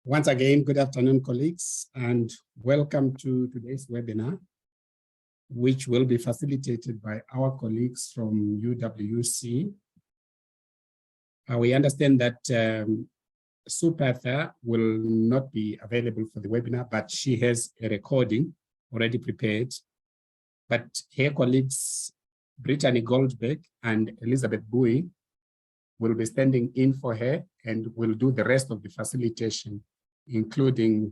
Once again, good afternoon, colleagues, and welcome to today's webinar, which will be facilitated by our colleagues from UWC. We understand that Sue Pather will not be available for the webinar, but she has a recording already prepared. But her colleagues, Brittany Goldberg and Elizabeth Bowie, will be standing in for her and will do the rest of the facilitation, including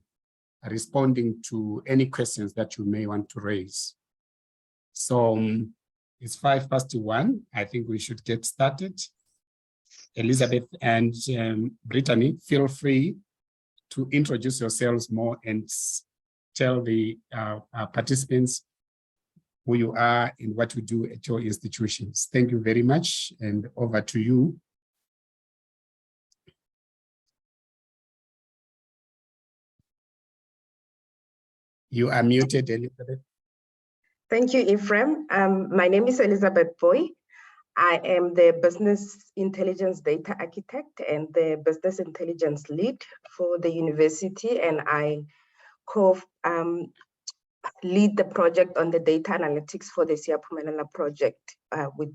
responding to any questions that you may want to raise. So it's 1:05. I think we should get started. Elizabeth and Brittany, feel free to introduce yourselves more and tell the participants who you are and what you do at your institutions. Thank you very much, and over to you. You are muted, Elizabeth. Thank you, Ephraim. My name is Elizabeth Bowie. I am the Business Intelligence Data Architect and the Business Intelligence Lead for the university, and I lead the project on the data analytics for the Siyaphumelela project with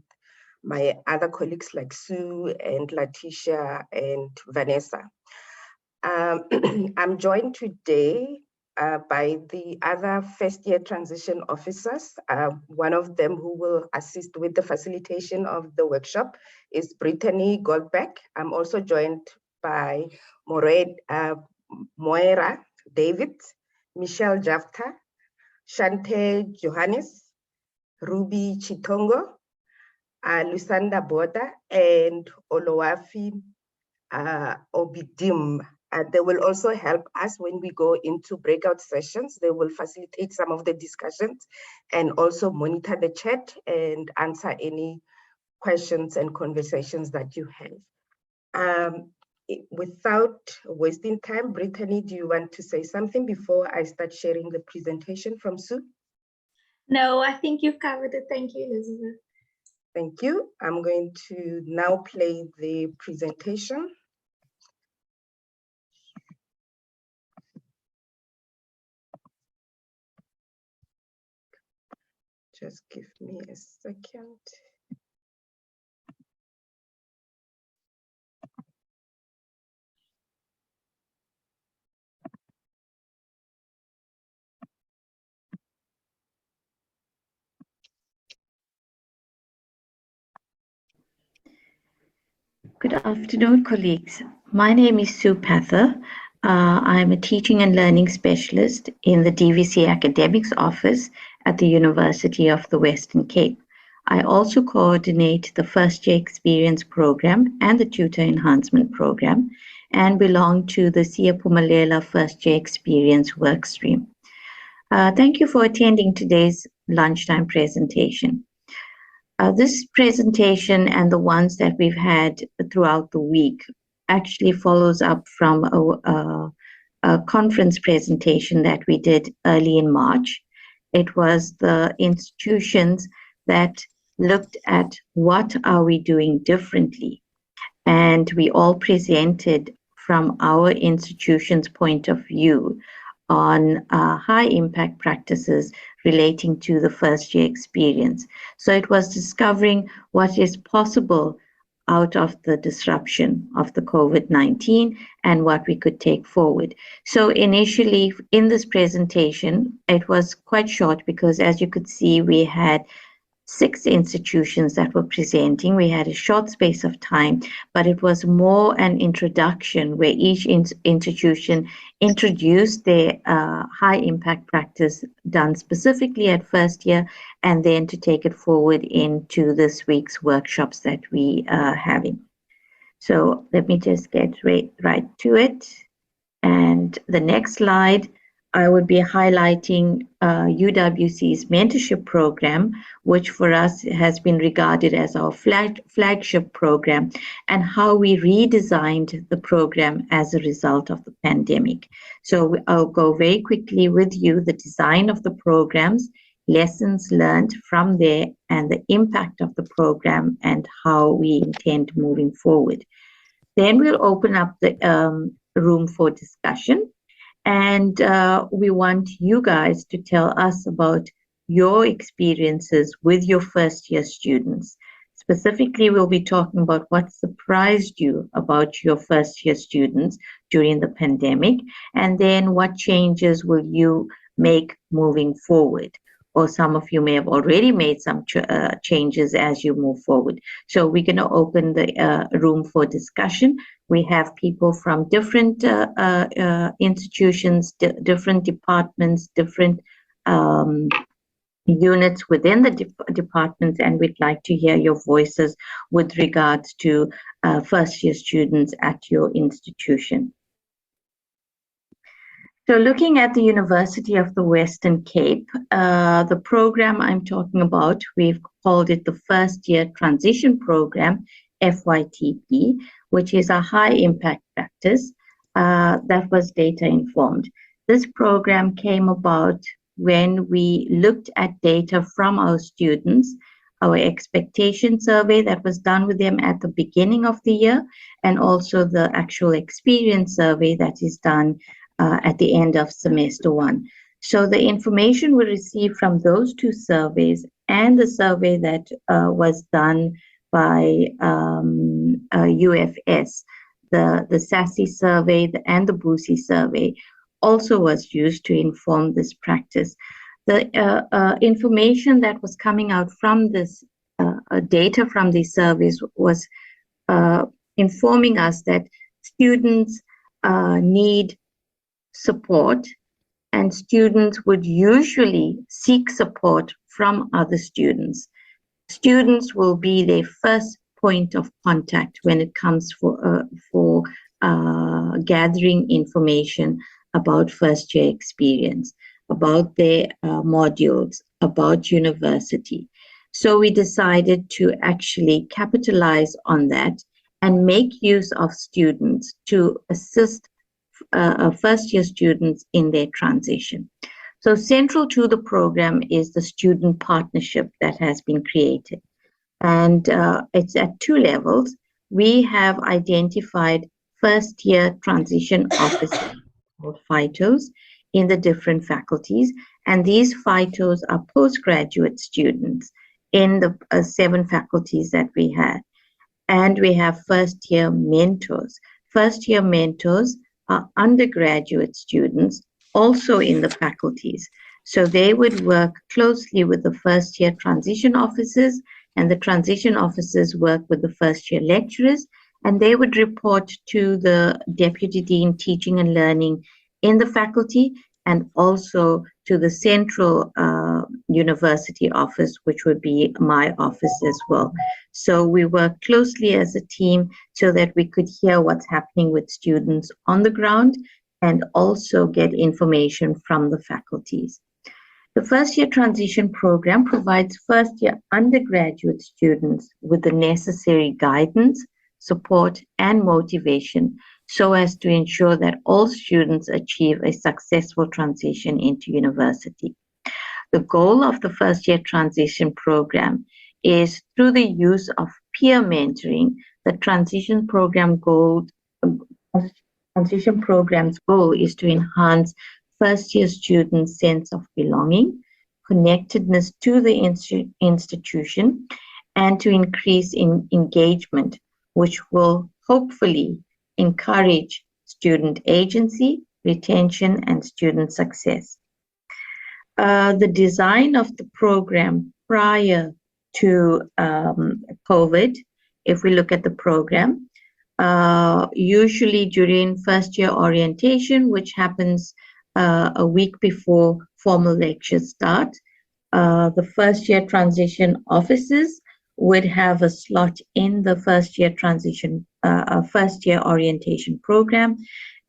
my other colleagues like Sue and Letitia and Vanessa. I'm joined today by the other first-year transition officers. One of them who will assist with the facilitation of the workshop is Brittany Goldberg. I'm also joined by Moira David, Michelle Jafta, Shante Johannes, Ruby Chitongo, Lusanda Boda, and Olowafi Obidim. They will also help us when we go into breakout sessions. They will facilitate some of the discussions and also monitor the chat and answer any questions and conversations that you have. Without wasting time, Brittany, do you want to say something before I start sharing the presentation from Sue? No, I think you've covered it. Thank you, Elizabeth. Thank you. I'm going to now play the presentation. Just give me a second. Good afternoon, colleagues. My name is Sue Pather. I'm a teaching and learning specialist in the DVC Academics Office at the University of the Western Cape. I also coordinate the First Year Experience Program and the Tutor Enhancement Program, and belong to the Siyaphumelela First Year Experience workstream. Thank you for attending today's lunchtime presentation. This presentation and the ones that we've had throughout the week actually follows up from a conference presentation that we did early in March. It was the institutions that looked at what are we doing differently. And we all presented from our institution's point of view on high impact practices relating to the first year experience. So it was discovering what is possible out of the disruption of the COVID-19 and what we could take forward. So initially in this presentation, it was quite short because as you could see, we had 6 institutions that were presenting. We had a short space of time, but it was more an introduction where each institution introduced their high impact practice done specifically at first year, and then to take it forward into this week's workshops that we are having. So let me just get right to it. And the next slide, I would be highlighting UWC's mentorship program, which for us has been regarded as our flagship program, and how we redesigned the program as a result of the pandemic. So I'll go very quickly with you the design of the programs, lessons learned from there, and the impact of the program and how we intend moving forward. Then we'll open up the room for discussion. And we want you guys to tell us about your experiences with your first year students. Specifically, we'll be talking about what surprised you about your first year students during the pandemic, and then what changes will you make moving forward. Or some of you may have already made some changes as you move forward. So we're going to open the room for discussion. We have people from different institutions, different departments, different units within the departments, and we'd like to hear your voices with regards to first year students at your institution. So looking at the University of the Western Cape, the program I'm talking about, we've called it the First Year Transition Program, FYTP, which is a high impact practice that was data informed. This program came about when we looked at data from our students, our expectation survey that was done with them at the beginning of the year, and also the actual experience survey that is done at the end of semester 1. So the information we received from those two surveys and the survey that was done by UFS, the SASSI survey and the BUSI survey, also was used to inform this practice. The information that was coming out from this data from these surveys was informing us that students need support, and students would usually seek support from other students. Students will be their first point of contact when it comes for gathering information about first year experience, about their modules, about university. So we decided to actually capitalize on that and make use of students to assist first year students in their transition. So central to the program is the student partnership that has been created. And it's at 2 levels. We have identified first year transition officers, called FITOs, in the different faculties. And these FITOs are postgraduate students in the 7 faculties that we had. And we have first year mentors. First year mentors are undergraduate students also in the faculties. So they would work closely with the first year transition officers, and the transition officers work with the first year lecturers, and they would report to the Deputy Dean Teaching and Learning in the faculty, and also to the central university office, which would be my office as well. So we work closely as a team so that we could hear what's happening with students on the ground and also get information from the faculties. The first year transition program provides first year undergraduate students with the necessary guidance, support, and motivation so as to ensure that all students achieve a successful transition into university. The goal of the first year transition program is, through the use of peer mentoring, the transition program's goal is to enhance first year students' sense of belonging, connectedness to the institution, and to increase in engagement, which will hopefully encourage student agency, retention, and student success. The design of the program prior to COVID, if we look at the program, usually during first year orientation, which happens a week before formal lectures start, the first year transition officers would have a slot in the first year transition, first year orientation program,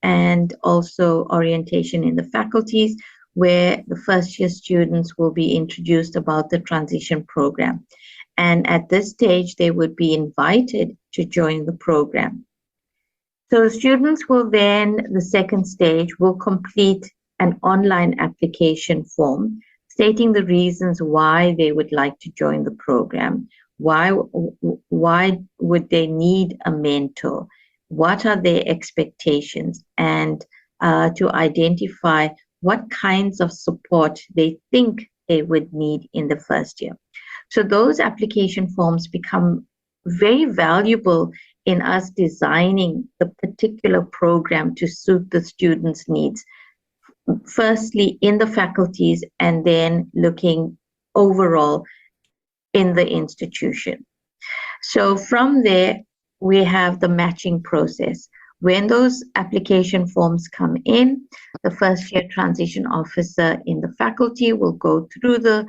and also orientation in the faculties, where the first year students will be introduced about the transition program. And at this stage, they would be invited to join the program. So students will then, the second stage, will complete an online application form stating the reasons why they would like to join the program. Why would they need a mentor? what are their expectations, and to identify what kinds of support they think they would need in the first year. So those application forms become very valuable in us designing the particular program to suit the students' needs. Firstly, in the faculties, and then looking overall in the institution. So from there, we have the matching process. When those application forms come in, the first year transition officer in the faculty will go through the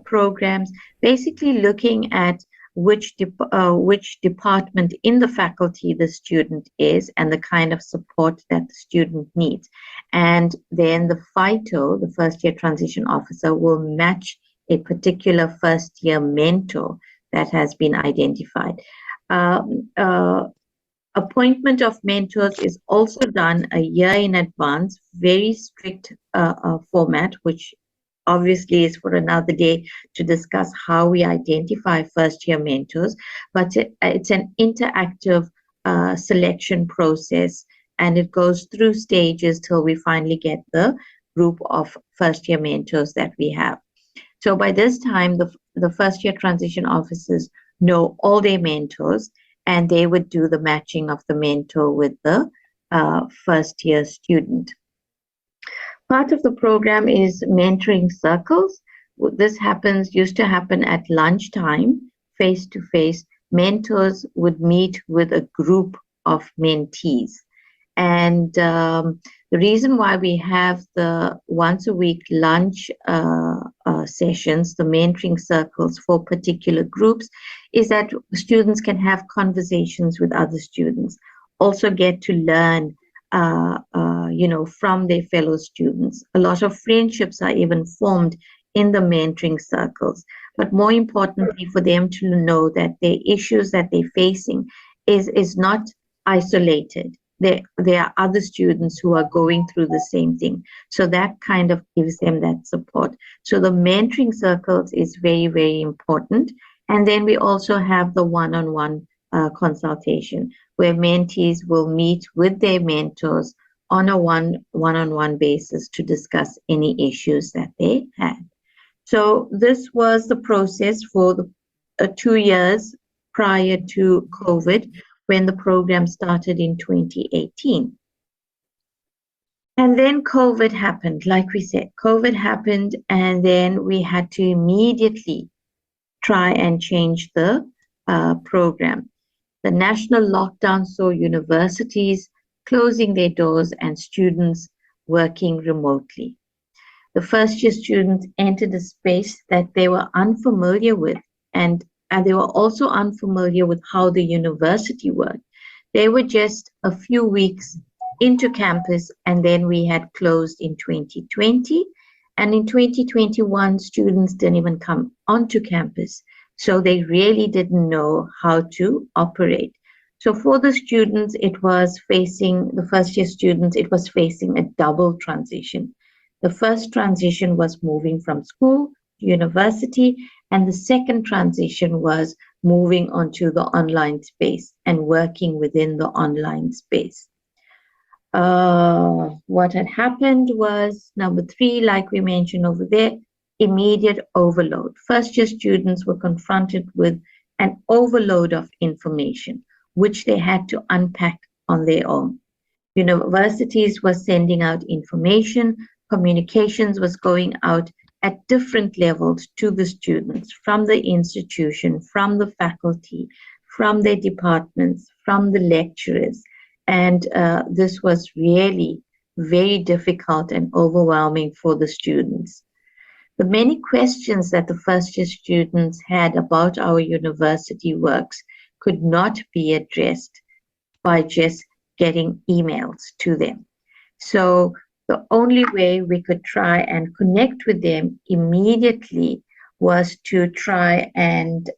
programs, basically looking at which department in the faculty the student is and the kind of support that the student needs. And then the FITO, the first year transition officer, will match a particular first year mentor that has been identified. Appointment of mentors is also done a year in advance, very strict format, which obviously is for another day to discuss how we identify first year mentors, but it's an interactive selection process, and it goes through stages till we finally get the group of first year mentors that we have. So by this time, the first year transition officers know all their mentors, and they would do the matching of the mentor with the first year student. Part of the program is mentoring circles. This used to happen at lunchtime, face to face. Mentors would meet with a group of mentees. And the reason why we have the once a week lunch sessions, the mentoring circles for particular groups, is that students can have conversations with other students, also get to learn from their fellow students. A lot of friendships are even formed in the mentoring circles, but more importantly for them to know that the issues that they're facing is not isolated. There are other students who are going through the same thing. So that kind of gives them that support. So the mentoring circles is very, very important. And then we also have the one-on-one consultation, where mentees will meet with their mentors on a one-on-one basis to discuss any issues that they had. So this was the process for the 2 years prior to COVID, when the program started in 2018. And then COVID happened, like we said, COVID happened, and then we had to immediately try and change the program. The national lockdown saw universities closing their doors and students working remotely. The first year students entered a space that they were unfamiliar with, and they were also unfamiliar with how the university worked. They were just a few weeks into campus, and then we had closed in 2020. And in 2021, students didn't even come onto campus. So they really didn't know how to operate. So for the students, the first year students, it was facing a double transition. The first transition was moving from school to university, and the second transition was moving onto the online space and working within the online space. What had happened was, number 3, like we mentioned over there, immediate overload. First year students were confronted with an overload of information, which they had to unpack on their own. Universities were sending out information, communications was going out at different levels to the students, from the institution, from the faculty, from their departments, from the lecturers. And this was really very difficult and overwhelming for the students. The many questions that the first year students had about our university works could not be addressed by just getting emails to them. So the only way we could try and connect with them immediately was to try and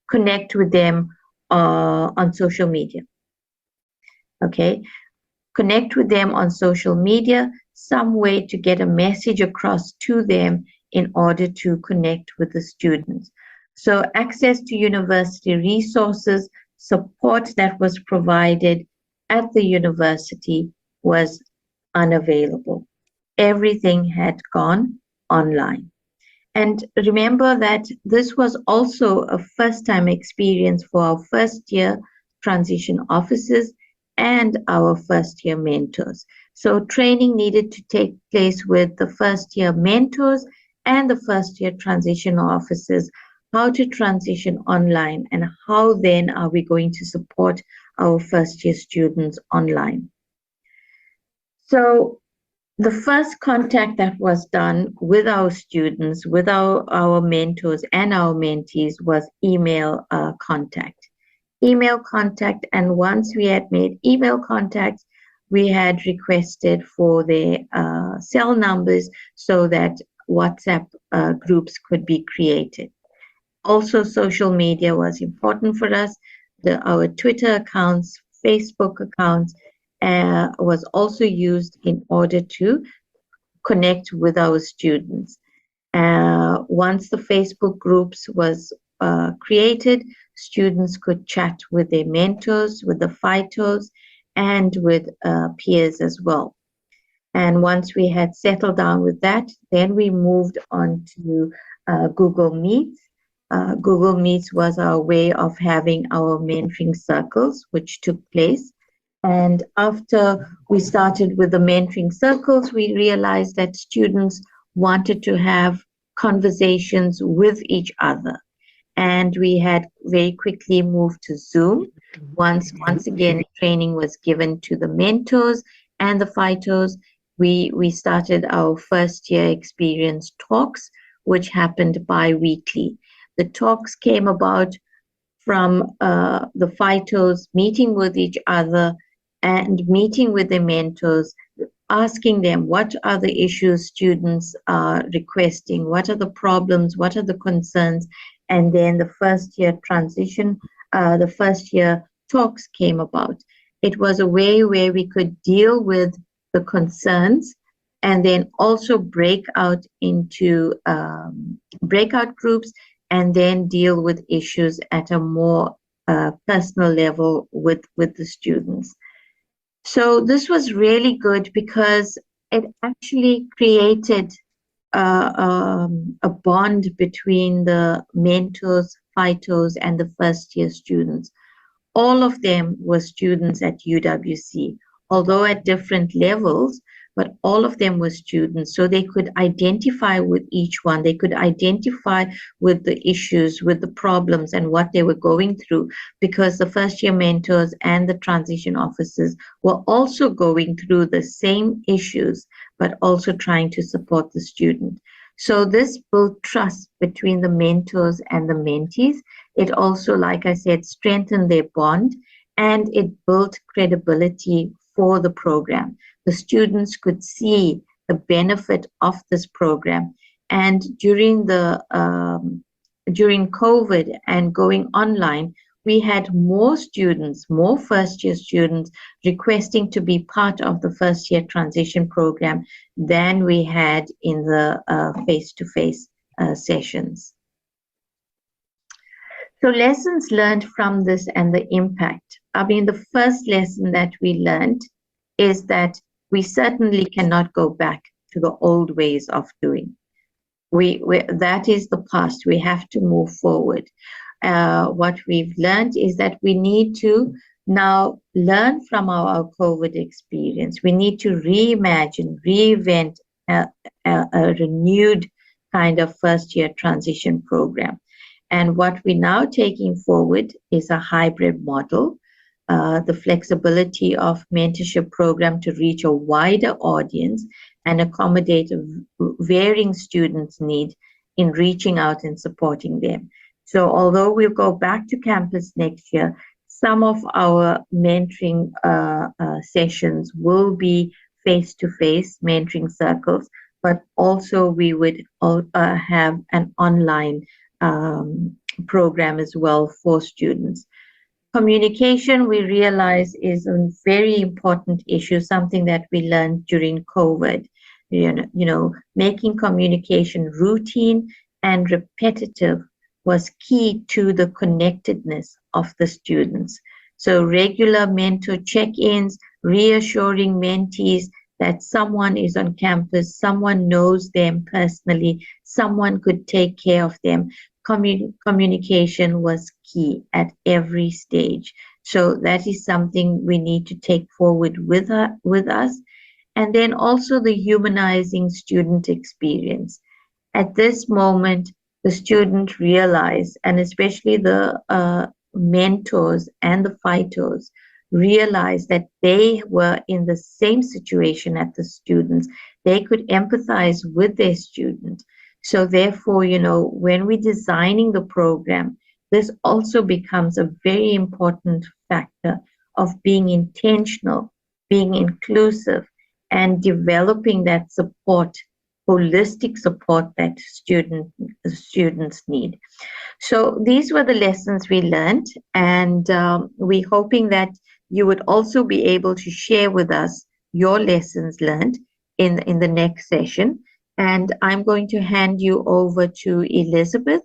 connect with them on social media. Okay, connect with them on social media, some way to get a message across to them in order to connect with the students. So access to university resources, support that was provided at the university was unavailable. Everything had gone online. And remember that this was also a first-time experience for our first-year transition officers and our first-year mentors. So training needed to take place with the first-year mentors and the first-year transition officers, how to transition online and how then are we going to support our first-year students online. So the first contact that was done with our students, with our mentors and our mentees was email contact. Email contact, and once we had made email contact, we had requested for their cell numbers so that WhatsApp groups could be created. Also, social media was important for us. Our Twitter accounts, Facebook accounts, was also used in order to connect with our students. Once the Facebook groups was created, students could chat with their mentors, with the phytos, and with peers as well. And once we had settled down with that, then we moved on to Google Meets. Google Meets was our way of having our mentoring circles, which took place. And after we started with the mentoring circles, we realized that students wanted to have conversations with each other. And we had very quickly moved to Zoom. Once again, training was given to the mentors and the phytos. We started our first year experience talks, which happened bi-weekly. The talks came about from the phytos meeting with each other and meeting with their mentors, asking them what are the issues students are requesting, what are the problems, what are the concerns, and then the first year transition, the first year talks came about. It was a way where we could deal with the concerns and then also break out into breakout groups and then deal with issues at a more personal level with the students. So this was really good because it actually created a bond between the mentors, phytos, and the first year students. All of them were students at UWC, although at different levels, but all of them were students. So they could identify with each one. They could identify with the issues, with the problems and what they were going through, because the first year mentors and the transition officers were also going through the same issues, but also trying to support the student. So this built trust between the mentors and the mentees. It also, like I said, strengthened their bond, and it built credibility for the program. The students could see the benefit of this program. And during COVID and going online, we had more students, more first year students requesting to be part of the first year transition program than we had in the face-to-face sessions. So lessons learned from this and the impact. I mean, the first lesson that we learned is that we certainly cannot go back to the old ways of doing. That is the past. We have to move forward. What we've learned is that we need to now learn from our COVID experience. We need to reimagine, reinvent a renewed kind of first year transition program. And what we're now taking forward is a hybrid model, the flexibility of mentorship program to reach a wider audience and accommodate varying students' need in reaching out and supporting them. So although we'll go back to campus next year, some of our mentoring sessions will be face-to-face mentoring circles, but also we would have an online program as well for students. Communication, we realize, is a very important issue, something that we learned during COVID. You know, making communication routine and repetitive was key to the connectedness of the students. So regular mentor check-ins, reassuring mentees that someone is on campus, someone knows them personally, someone could take care of them. Communication was key at every stage. So that is something we need to take forward with us. And then also the humanizing student experience. At this moment, the student realize, and especially the mentors and the fighters realize that they were in the same situation as the students. They could empathize with their students. So therefore, when we're designing the program, this also becomes a very important factor of being intentional, being inclusive, and developing that support, holistic support that students need. So these were the lessons we learned, and we're hoping that you would also be able to share with us your lessons learned in the next session. And I'm going to hand you over to Elizabeth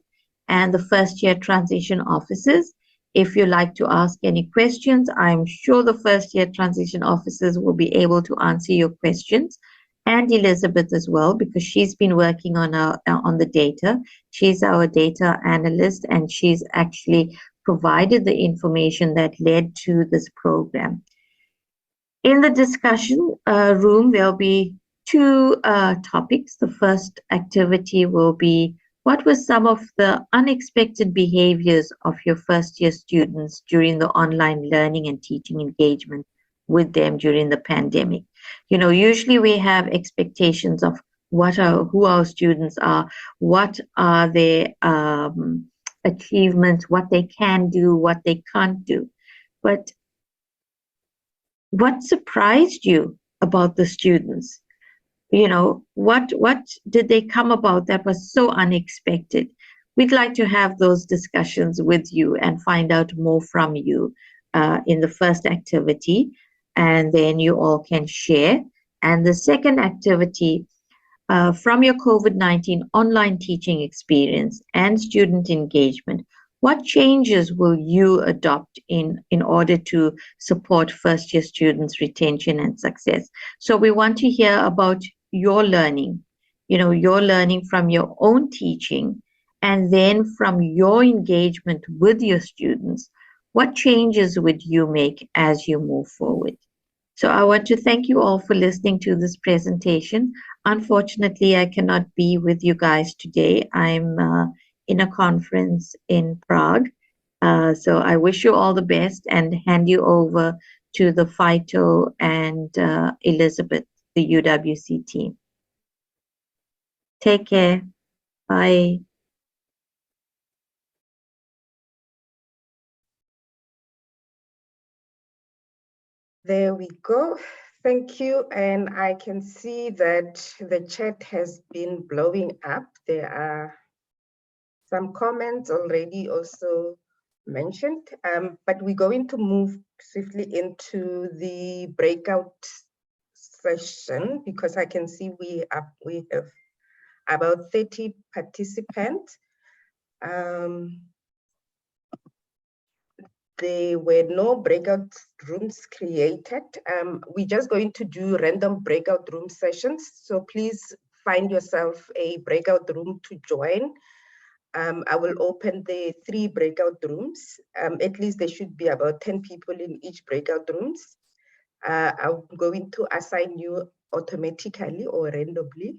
and the first year transition officers. If you'd like to ask any questions, I'm sure the first year transition officers will be able to answer your questions, and Elizabeth as well, because she's been working on the data. She's our data analyst, and she's actually provided the information that led to this program. In the discussion room, there'll be two topics. The first activity will be, what were some of the unexpected behaviors of your first year students during the online learning and teaching engagement with them during the pandemic? Usually we have expectations of who our students are, what are their achievements, what they can do, what they can't do. But what surprised you about the students? What did they come about that was so unexpected? We'd like to have those discussions with you and find out more from you in the first activity, and then you all can share. And the second activity, from your COVID-19 online teaching experience and student engagement, what changes will you adopt in order to support first year students' retention and success? So we want to hear about your learning, your learning from your own teaching, and then from your engagement with your students. What changes would you make as you move forward? So I want to thank you all for listening to this presentation. Unfortunately, I cannot be with you guys today. I'm in a conference in Prague. So I wish you all the best and hand you over to the FITO and Elizabeth, the UWC team. Take care. Bye. There we go. Thank you. And I can see that the chat has been blowing up. There are some comments already also mentioned, but we're going to move swiftly into the breakout session because I can see we have about 30 participants. There were no breakout rooms created. We're just going to do random breakout room sessions. So please find yourself a breakout room to join. I will open the 3 breakout rooms. At least there should be about 10 people in each breakout rooms. I'm going to assign you automatically or randomly.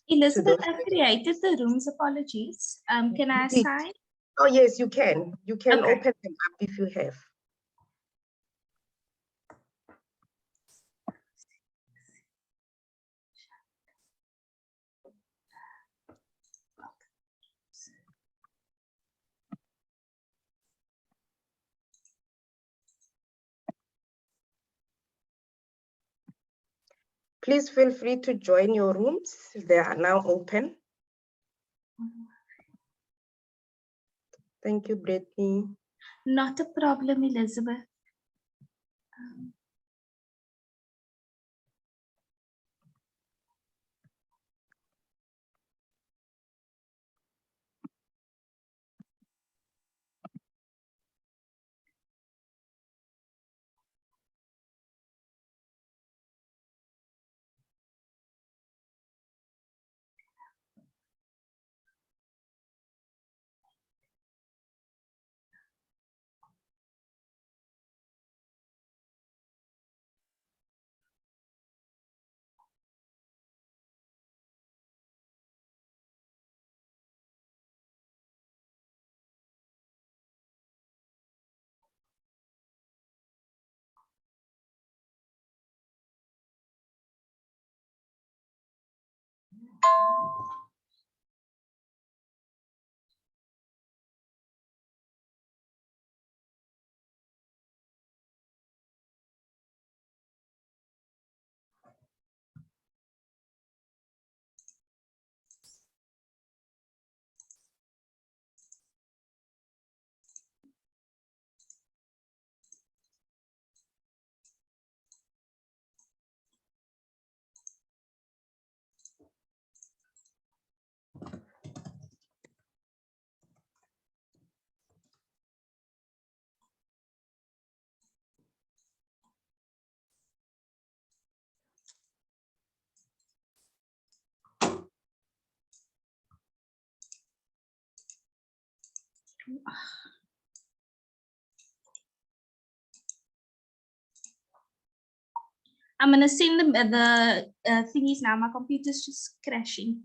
Elizabeth, I've created the rooms. Apologies. Can I assign? Oh, yes, you can. You can Okay. open them up if you have. Please feel free to join your rooms. They are now open. Thank you, Brittany. Not a problem, Elizabeth. I'm gonna send the thingies now. My computer's just crashing.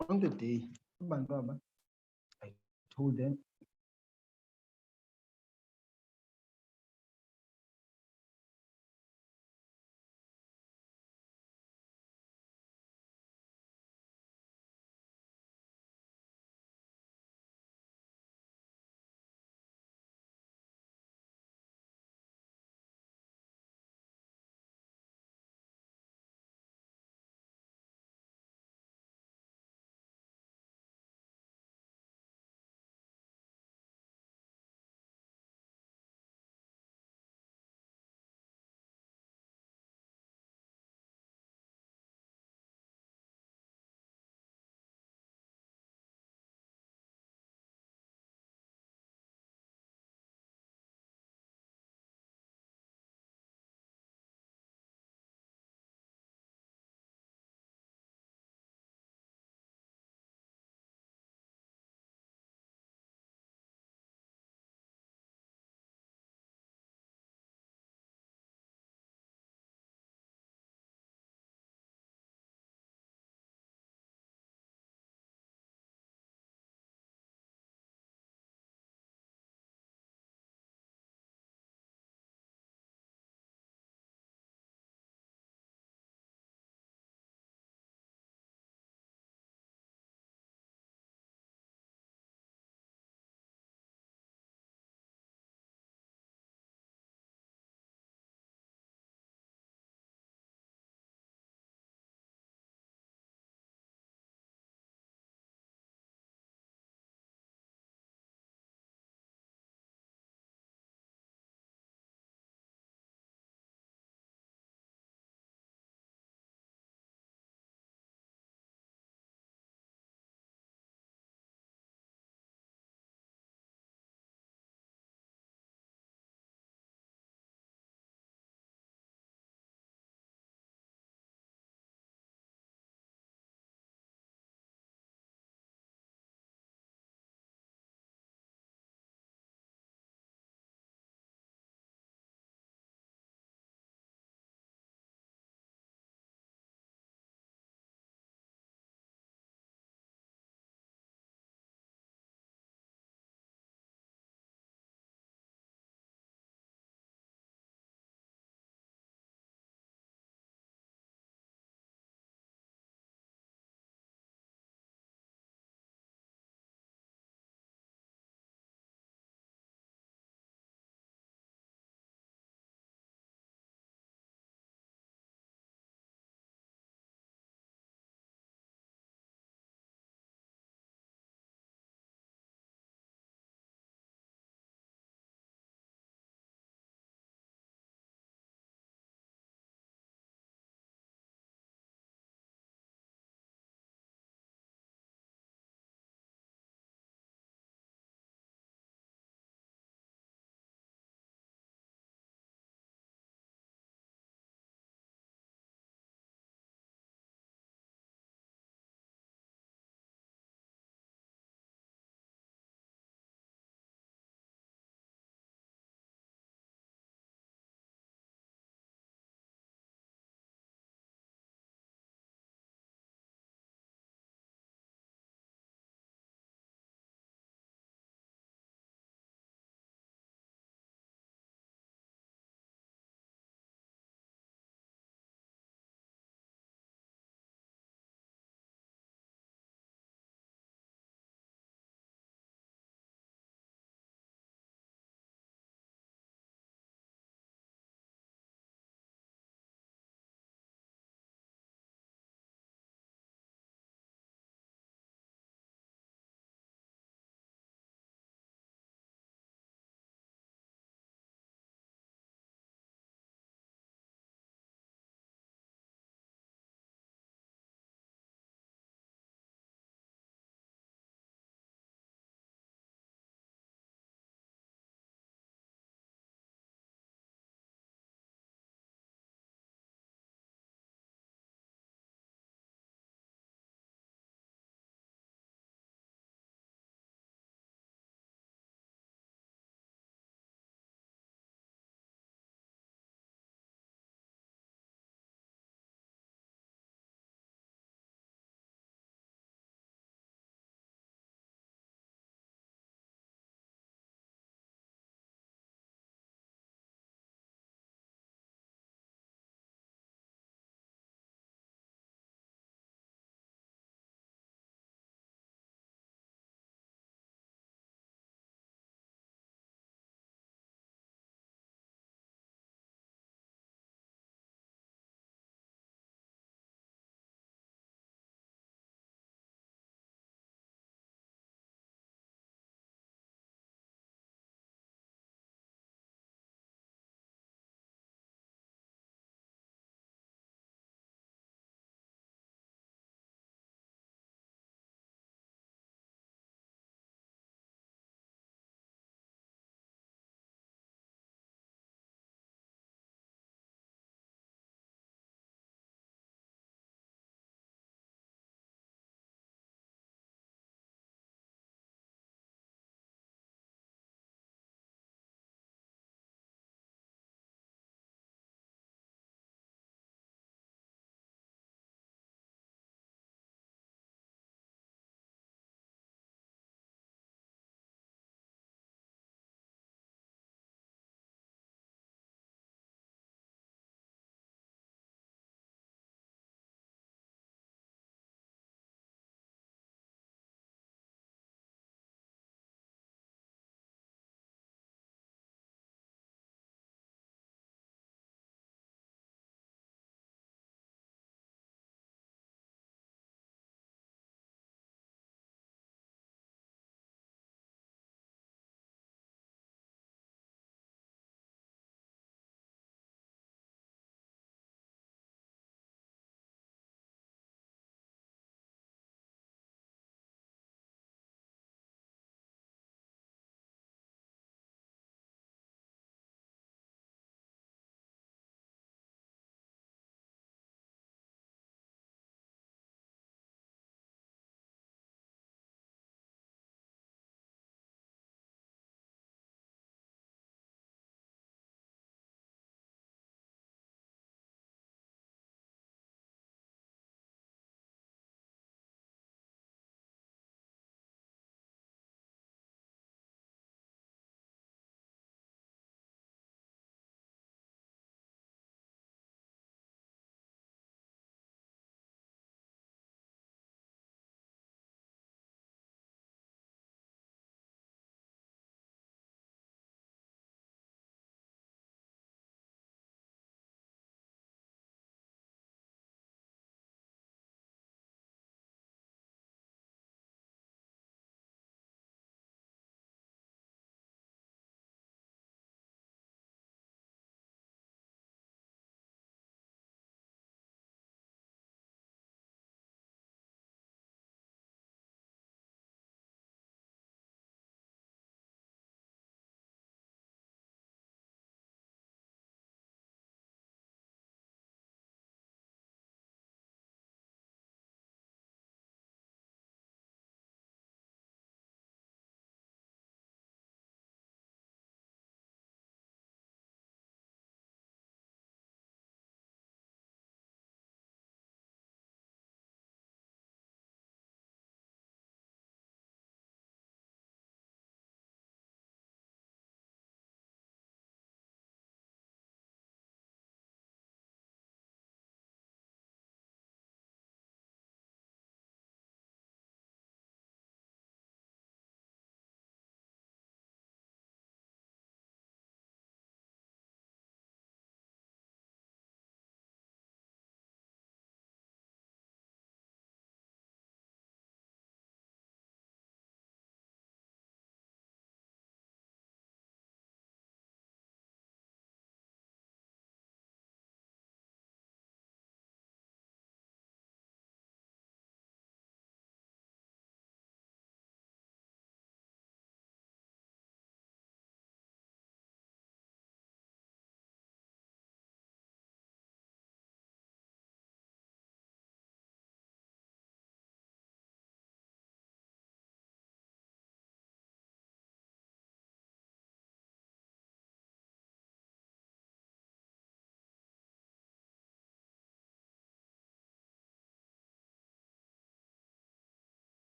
on the day, I told them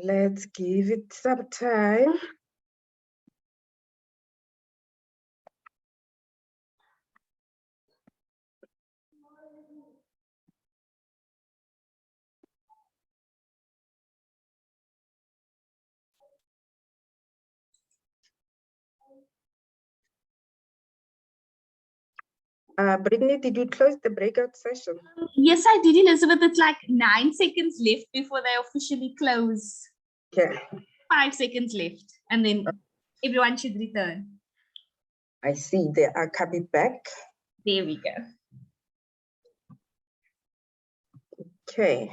Let's give it some time. Brittany, did you close the breakout session? Yes, I did, Elizabeth. It's like 9 seconds left before they officially close. Okay. 5 seconds left, and then everyone should return. I see they are coming back. There we go. Okay.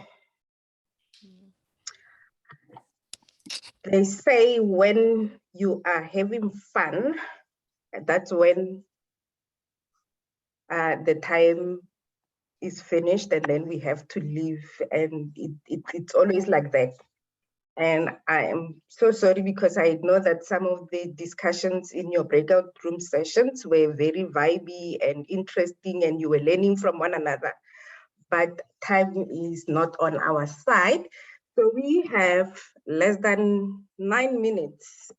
They say when you are having fun, that's when the time is finished and then we have to leave, and it's always like that. And I am so sorry because I know that some of the discussions in your breakout room sessions were very vibey and interesting and you were learning from one another, but time is not on our side. So we have less than 9 minutes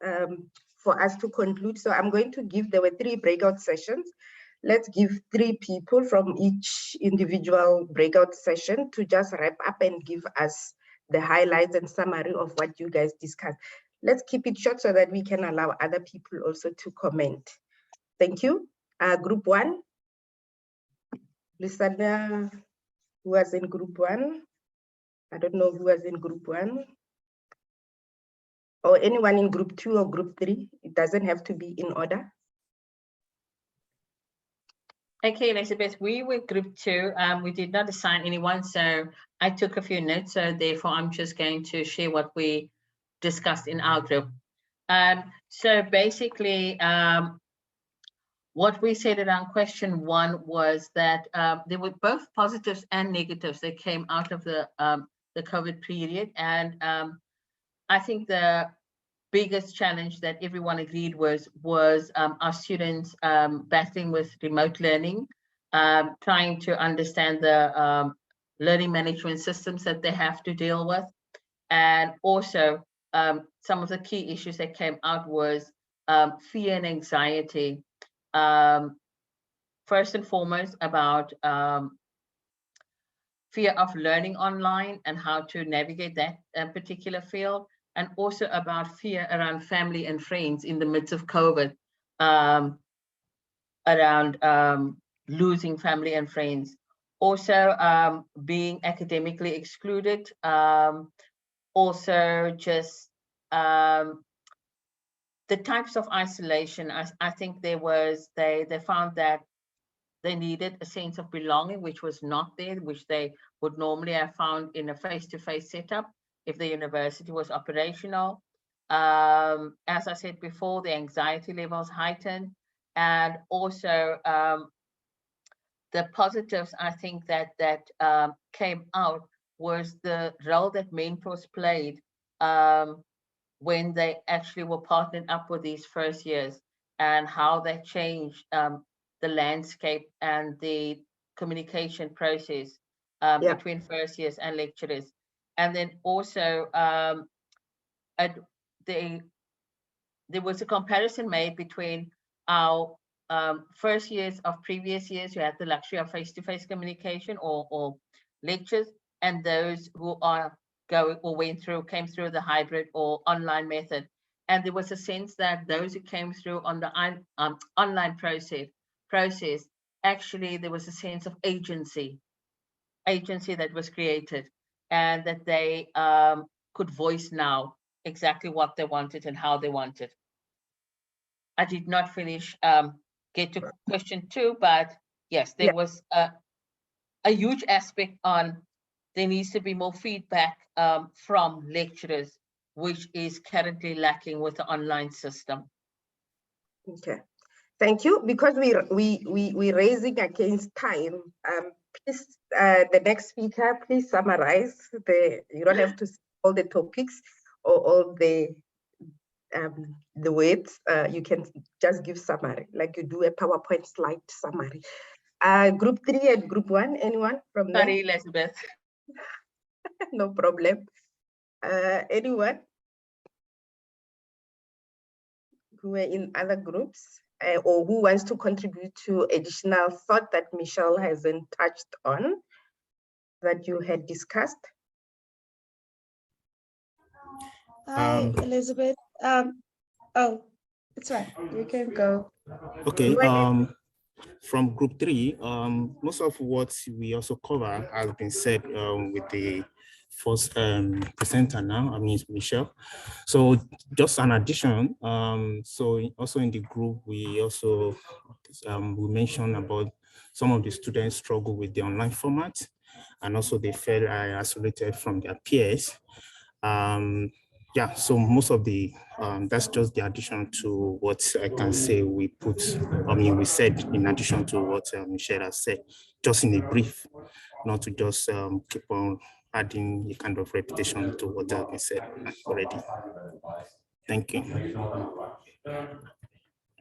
for us to conclude. So I'm going to give, there were 3 breakout sessions. Let's give 3 people from each individual breakout session to just wrap up and give us the highlights and summary of what you guys discussed. Let's keep it short so that we can allow other people also to comment. Thank you. Group 1, Lucinda, who was in group 1? I don't know who was in group 1. Or anyone in group 2 or group 3. It doesn't have to be in order. Okay, Elizabeth, we were group 2. We did not assign anyone, so I took a few notes. So therefore, I'm just going to share what we discussed in our group. So basically, what we said around question 1 was that there were both positives and negatives that came out of the COVID period. And I think the biggest challenge that everyone agreed was our students battling with remote learning, trying to understand the learning management systems that they have to deal with. And also some of the key issues that came out was fear and anxiety. First and foremost about fear of learning online and how to navigate that particular field, and also about fear around family and friends in the midst of COVID, around losing family and friends. Also being academically excluded, also just the types of isolation. I think they found that they needed a sense of belonging, which was not there, which they would normally have found in a face-to-face setup if the university was operational. As I said before, the anxiety levels heightened, and also the positives I think that came out was the role that mentors played when they actually were partnered up with these first years, and how that changed the landscape and the communication process between first years and lecturers. And then also there was a comparison made between our first years of previous years who had the luxury of face-to-face communication or lectures, and those who are going or came through the hybrid or online method. And there was a sense that those who came through on the online process, actually there was a sense of agency that was created, and that they could voice now exactly what they wanted and how they wanted. I did not finish, get to question 2, but yes, there was a huge aspect on there needs to be more feedback from lecturers, which is currently lacking with the online system. Okay, thank you. Because we're raising against time, please, the next speaker, please summarize you don't have to see all the topics or all the words. You can just give summary, like you do a PowerPoint slide summary. Group 3 and group 1, anyone from there? Sorry, Elizabeth. No problem. Anyone who are in other groups or who wants to contribute to additional thought that Michelle hasn't touched on that you had discussed? Hi, Elizabeth. Oh, it's fine. You can go. Okay. From group 3, most of what we also cover has been said with the first presenter now, I mean, Michelle. So just an addition. So also in the group, we also we mentioned about some of the students struggle with the online format, and also they felt isolated from their peers. Yeah, so most of the, that's just the addition to what I can say we put, I mean, we said in addition to what Michelle has said, just in a brief, not to just keep on adding a kind of repetition to what has been said already. Thank you.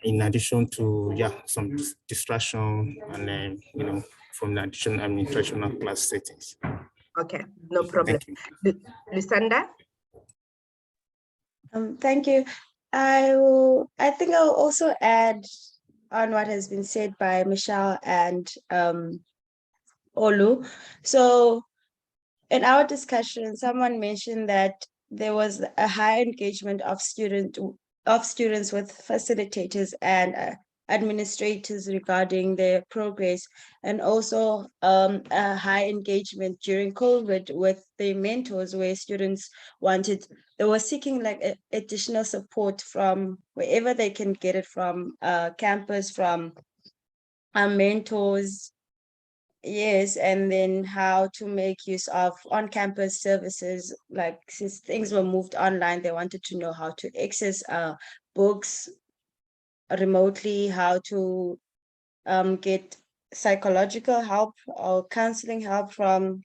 In addition to, yeah, some distraction and then, you know, from the additional, I mean, traditional class settings. Okay, no problem. Lusanda? Thank you. I think I'll also add on what has been said by Michelle and Olu. So in our discussion, someone mentioned that there was a high engagement of students with facilitators and administrators regarding their progress, and also a high engagement during COVID with the mentors, where students they were seeking like additional support from wherever they can get it from, campus, from mentors. Yes, and then how to make use of on-campus services, like since things were moved online, they wanted to know how to access books remotely, how to get psychological help or counseling help from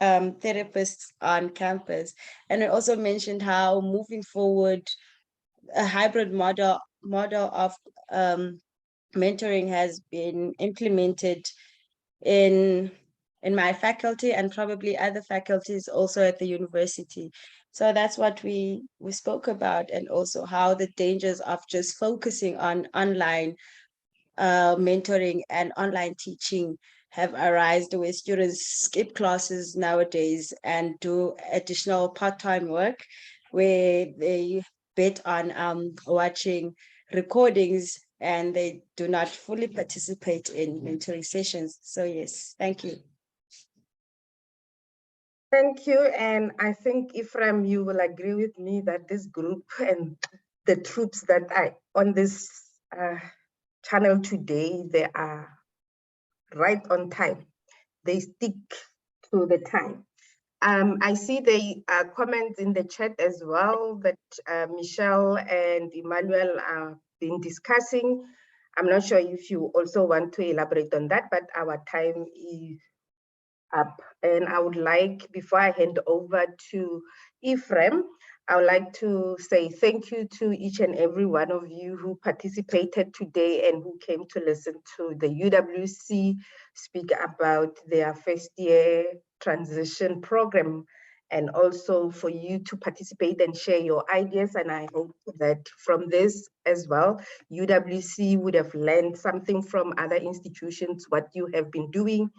therapists on campus. And I also mentioned how moving forward, a hybrid model of mentoring has been implemented in my faculty and probably other faculties also at the university. So that's what we spoke about, and also how the dangers of just focusing on online mentoring and online teaching have arisen, where students skip classes nowadays and do additional part-time work, where they bet on watching recordings and they do not fully participate in mentoring sessions. So yes, thank you. Thank you. And I think, Ephraim, you will agree with me that this group and the troops that are on this channel today, they are right on time. They stick to the time. I see the comments in the chat as well that Michelle and Emmanuel have been discussing. I'm not sure if you also want to elaborate on that, but our time is up. And I would like, before I hand over to Ephraim, I would like to say thank you to each and every one of you who participated today and who came to listen to the UWC speak about their first year transition program, and also for you to participate and share your ideas. And I hope that from this as well, UWC would have learned something from other institutions, what you have been doing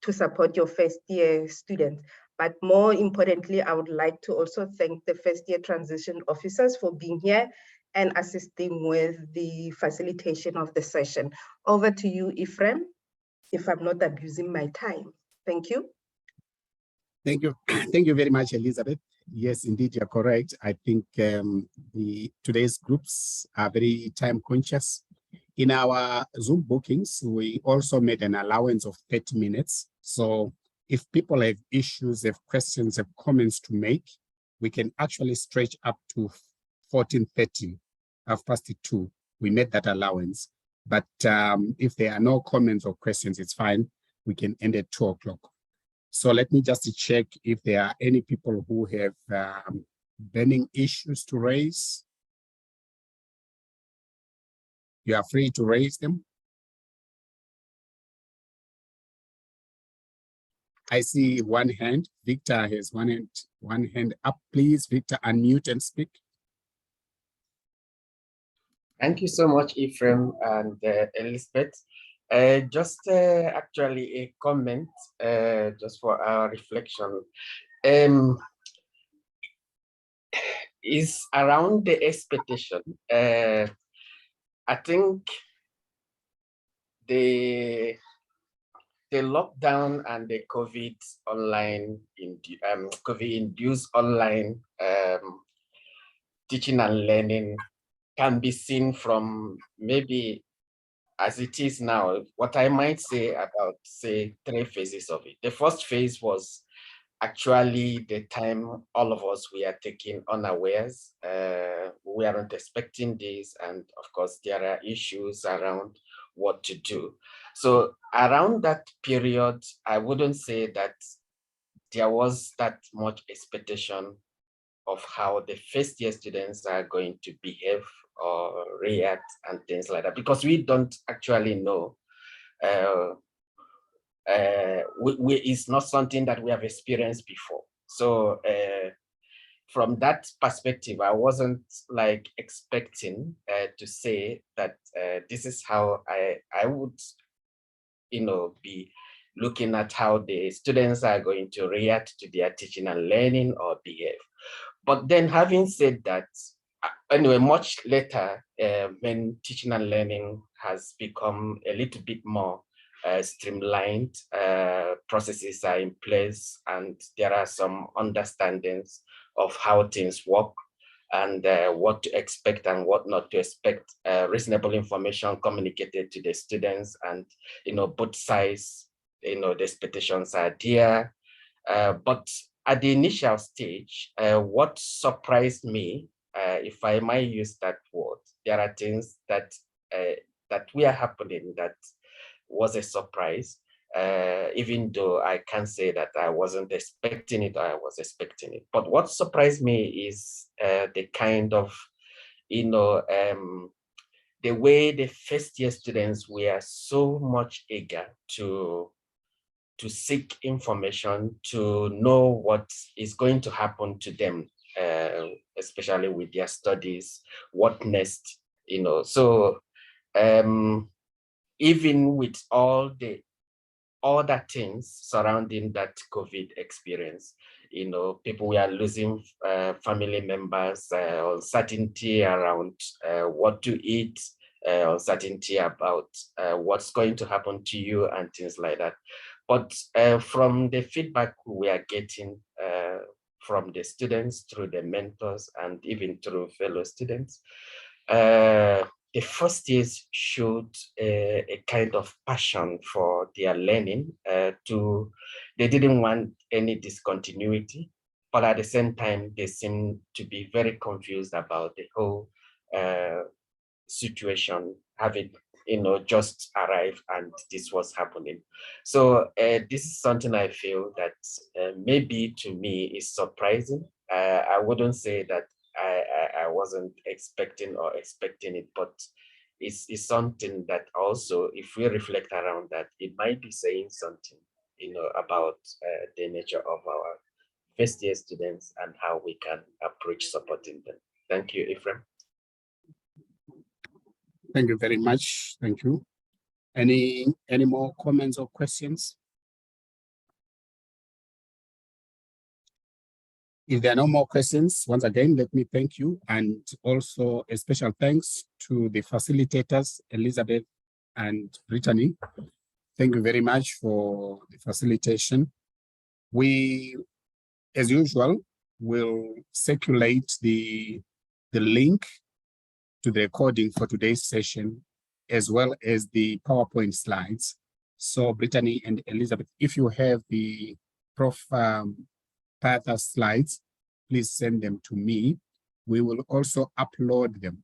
to support your first year students. But more importantly, I would like to also thank the first year transition officers for being here and assisting with the facilitation of the session. Over to you, Ephraim, if I'm not abusing my time. Thank you. Thank you. Thank you very much, Elizabeth. Yes, indeed, you're correct. I think today's groups are very time conscious. In our Zoom bookings, we also made an allowance of 30 minutes. So if people have issues, have questions, have comments to make, we can actually stretch up to 14:30, 2:30. We made that allowance. But if there are no comments or questions, it's fine. We can end at 2 o'clock. So let me just check if there are any people who have burning issues to raise. You are free to raise them. I see one hand. Victor has one hand up. Please, Victor, unmute and speak. Thank you so much, Ephraim and Elizabeth. Just actually a comment just for our reflection. Is around the expectation. I think the lockdown and the COVID induced online teaching and learning can be seen from maybe as it is now, what I might say about, say, 3 phases of it. The first phase was actually the time all of us we are taking unawares. We aren't expecting this, and of course there are issues around what to do. So around that period, I wouldn't say that there was that much expectation of how the first year students are going to behave or react and things like that, because we don't actually know. It's not something that we have experienced before. So from that perspective, I wasn't like expecting to say that this is how I would, be looking at how the students are going to react to their teaching and learning or behave. But then having said that, anyway, much later, when teaching and learning has become a little bit more streamlined, processes are in place, and there are some understandings of how things work and what to expect and what not to expect, reasonable information communicated to the students, and both sides, the expectations are there. But at the initial stage, what surprised me, if I might use that word, there are things that were happening that was a surprise, even though I can't say that I wasn't expecting it or I was expecting it. But what surprised me is the kind of, the way the first year students were so much eager to seek information, to know what is going to happen to them, especially with their studies, what next, So even with all the other things surrounding that COVID experience, people were losing family members, uncertainty around what to eat, uncertainty about what's going to happen to you and things like that. But from the feedback we are getting from the students, through the mentors, and even through fellow students, the first years showed a kind of passion for their learning. They didn't want any discontinuity, but at the same time, they seemed to be very confused about the whole situation, having just arrived and this was happening. So this is something I feel that maybe to me is surprising. I wouldn't say that I wasn't expecting it, but it's something that also, if we reflect around that, it might be saying something, about the nature of our first year students and how we can approach supporting them. Thank you, Ephraim. Thank you very much. Thank you. Any more comments or questions? If there are no more questions, once again, let me thank you, and also a special thanks to the facilitators, Elizabeth and Brittany. Thank you very much for the facilitation. We, as usual, will circulate the link to the recording for today's session, as well as the PowerPoint slides. So Brittany and Elizabeth, if you have the Prof. Patha slides, please send them to me. We will also upload them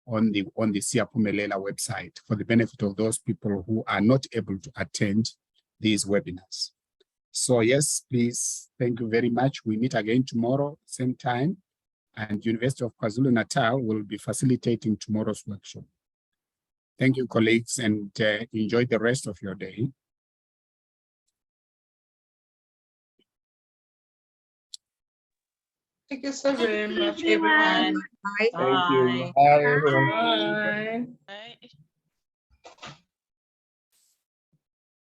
on the Siaphumelela website for the benefit of those people who are not able to attend these webinars. So yes, please, thank you very much. We meet again tomorrow, same time, and University of KwaZulu-Natal will be facilitating tomorrow's workshop. Thank you, colleagues, and enjoy the rest of your day. Thank you so very much, everyone. everyone. Bye. Thank you. Bye. Bye, everyone. Bye.